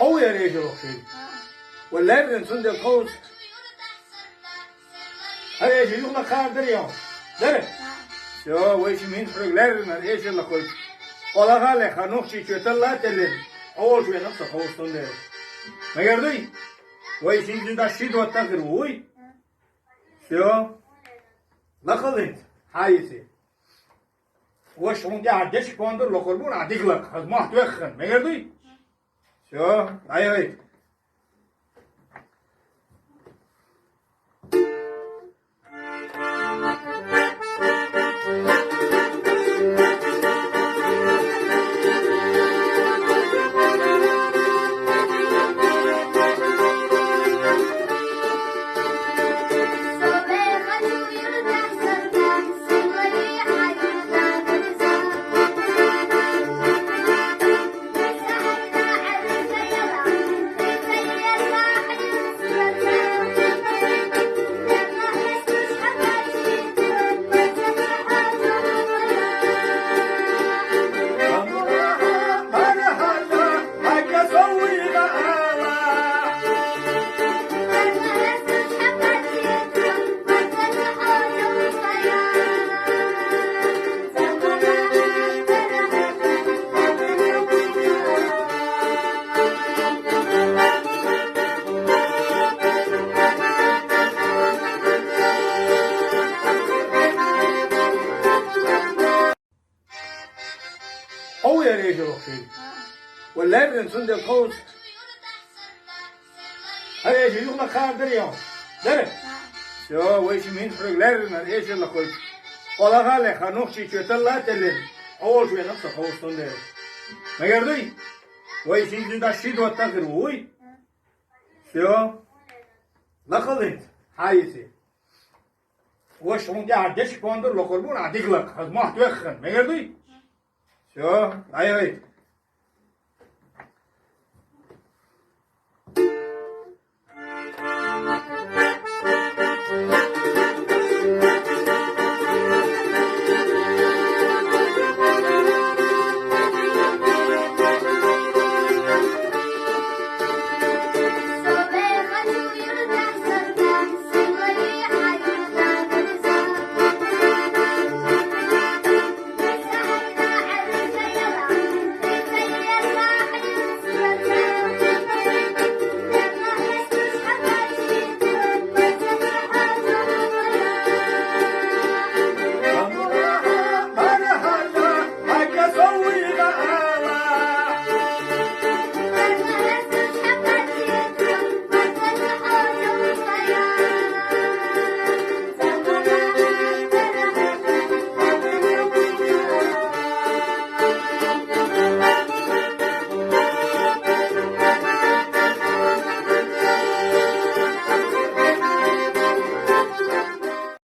او يا ريجل وخشي ولا يرن سند القوس هذا يجي يقول لك خاطر اليوم دري شو ويش مين فرق لرن ايش اللي قلت ولا غالي خنوخشي تطلع تلين اول شوي نفسه قوس سند ما يردي ويش يجي ده شيء دوت تغير وي شو لا خليت حايسي وش ممكن عدش كوندر لو قربون عديك لك هذا ما توخن ما يردي شو اي او يا ريجل وخشي ولا يرن سند القوس هذا يجي يقول لك خاطر اليوم دري شو ويش مين فرق لرن ايش اللي قلت ولا غالي خنوخشي تطلع تلين اول شوي نفسه قوس سند ما يردي ويش يجي ده شيء دوت تغير وي شو لا خليت حايسي وش ممكن عدش كوندر لو قربون عديك لك هذا ما توخن ما يردي شو اي Thank you.